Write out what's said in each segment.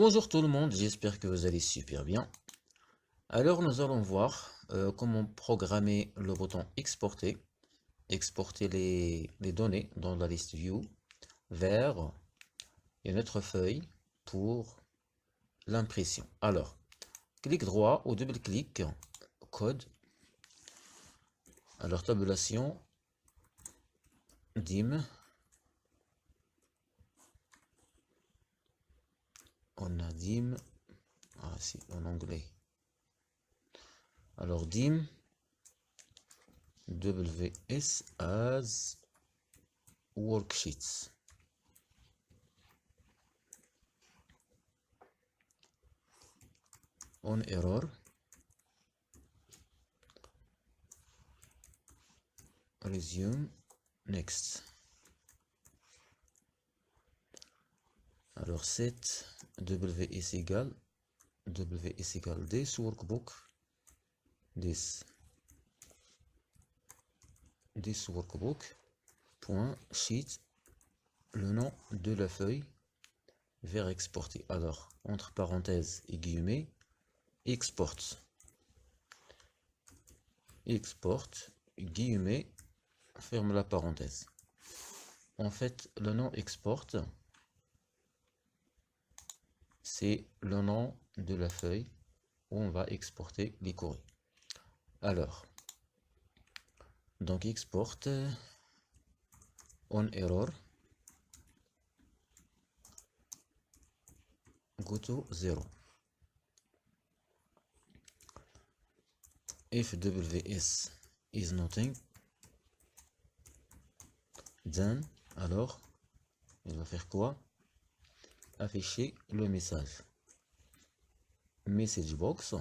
Bonjour tout le monde, j'espère que vous allez super bien. Alors nous allons voir comment programmer le bouton exporter, exporter les données dans la liste view vers une autre feuille pour l'impression. Alors, clic droit ou double-clic, code, alors tabulation, dim, on a dim, ah si, en anglais. Alors dim, WS as worksheets. On error, resume, next. Alors set WS égale this workbook, this workbook point sheet, le nom de la feuille vers exporter. Alors entre parenthèses et guillemets, export, guillemets, ferme la parenthèse. En fait, le nom export, c'est le nom de la feuille où on va exporter les courriers. Alors, donc export on error go to 0. If WS is nothing, then, alors, il va faire quoi? Afficher le message. Message box,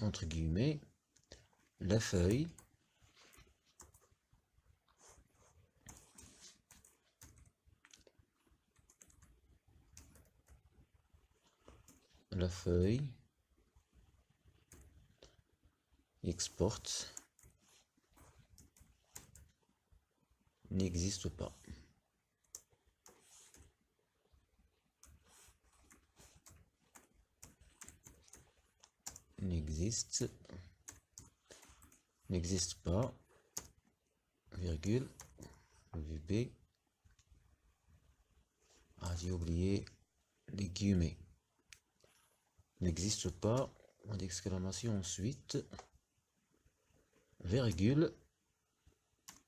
entre guillemets, la feuille export n'existe pas. N'existe pas, virgule, VB. Ah, j'ai oublié les guillemets. N'existe pas, d'exclamation ensuite, virgule,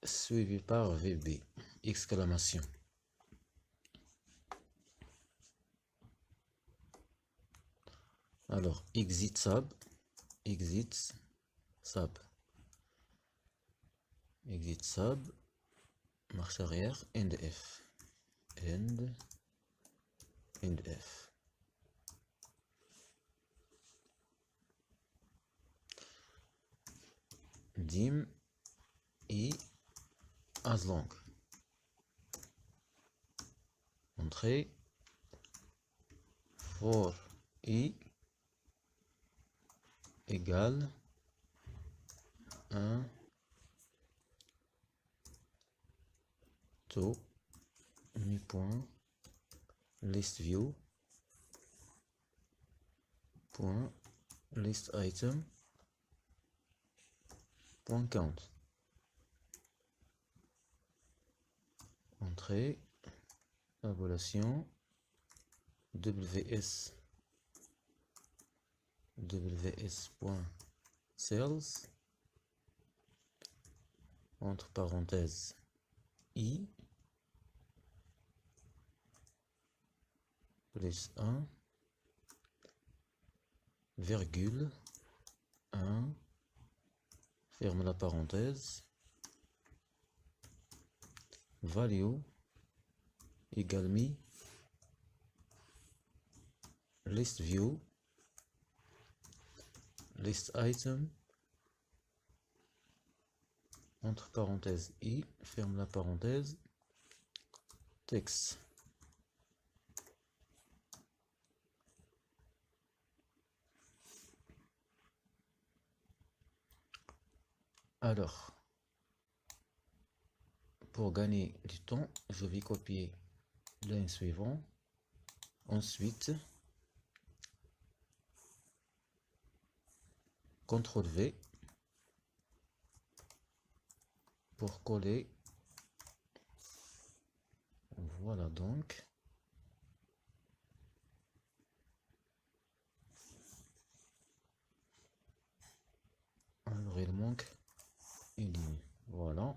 suivi par VB, exclamation. Alors, exit sub, marche arrière, end F, dim et as long, entrée, for i égale 1 to mi-point list view point list item point count, entrée, tabulation, ws sales, entre parenthèses i plus 1 virgule 1, ferme la parenthèse, value égale mi list view list item, entre parenthèses i, ferme la parenthèse, texte. Alors, pour gagner du temps, je vais copier le suivant Ensuite, CTRL V pour coller. Voilà donc. Alors il manque une ligne. Voilà.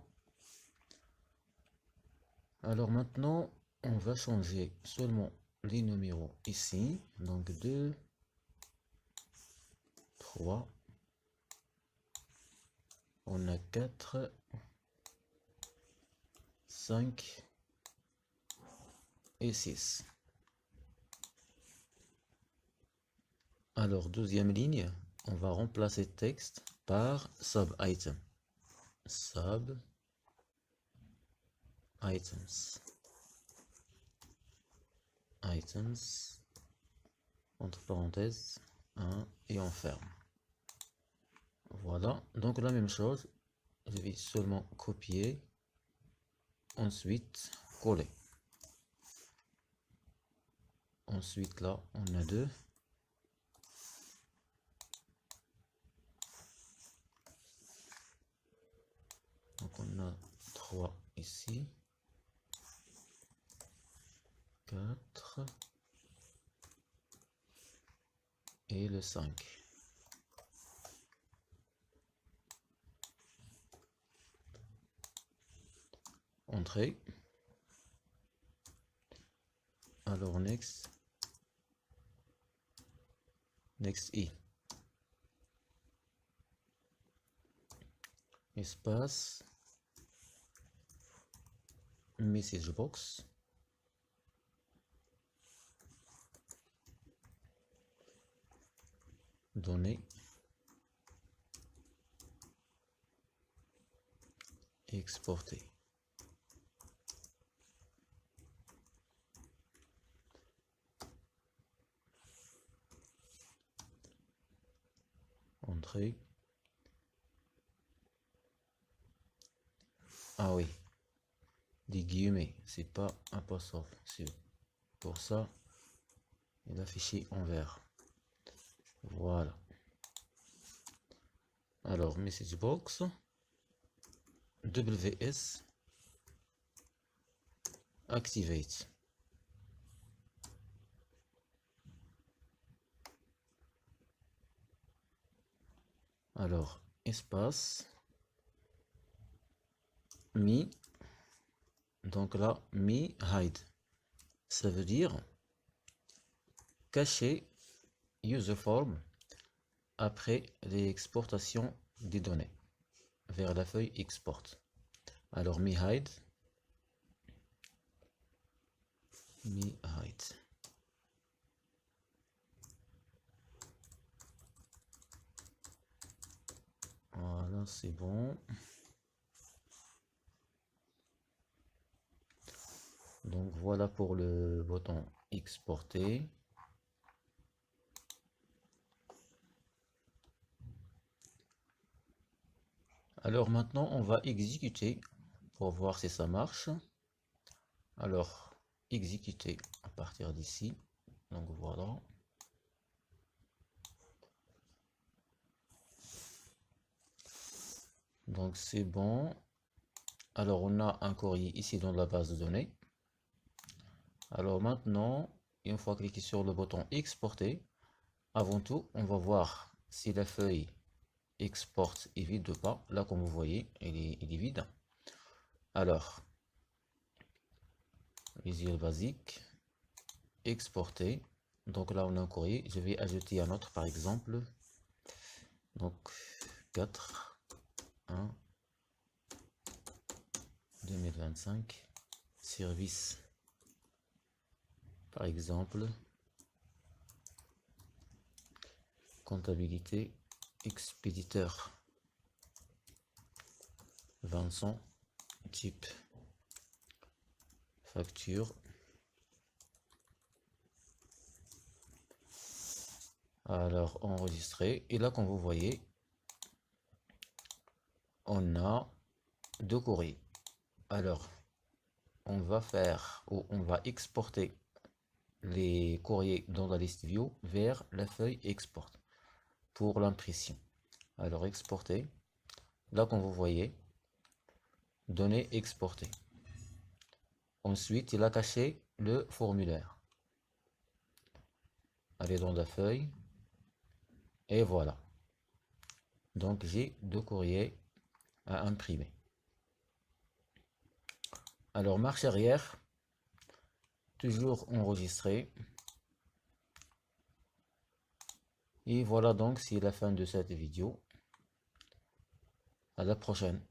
Alors maintenant, on va changer seulement les numéros ici. Donc 2, 3. On a 4, 5 et 6. Alors, deuxième ligne, on va remplacer texte par sub-item. Sub-items. Items, entre parenthèses, 1 et on ferme. Voilà, donc la même chose, je vais seulement copier, ensuite coller. Ensuite là, on a 2. Donc on a 3 ici, 4 et le 5. Entrée. Alors next I. Espace message box. Données. Exporter. Entrée. Ah oui, des guillemets, c'est pas un apostrophe, c'est pour ça il a affiché en vert. Voilà. Alors message box WS activate. Alors espace me, donc là me hide, ça veut dire cacher user form après l'exportation des données vers la feuille export. Alors me hide. Voilà, c'est bon. Donc voilà pour le bouton exporter. Alors maintenant on va exécuter pour voir si ça marche. Alors exécuter à partir d'ici. Donc voilà. Donc c'est bon. Alors on a un courrier ici dans la base de données. Alors maintenant, une fois cliqué sur le bouton exporter, avant tout, on va voir si la feuille export est vide ou pas. Là, comme vous voyez, il est vide. Alors, visuel basique, exporter. Donc là, on a un courrier. Je vais ajouter un autre, par exemple. Donc, 4, 1, 2025, service, par exemple, comptabilité, expéditeur, Vincent, type, facture. Alors, enregistrer. Et là, comme vous voyez, on a deux courriers. Alors, on va faire ou on va exporter les courriers dans la liste view vers la feuille export pour l'impression. Alors exporter, là comme vous voyez, données exportées. Ensuite, il a caché le formulaire. Allez dans la feuille et voilà. Donc j'ai 2 courriers à imprimer. Alors marche arrière, toujours enregistré. Et voilà donc c'est la fin de cette vidéo. À la prochaine.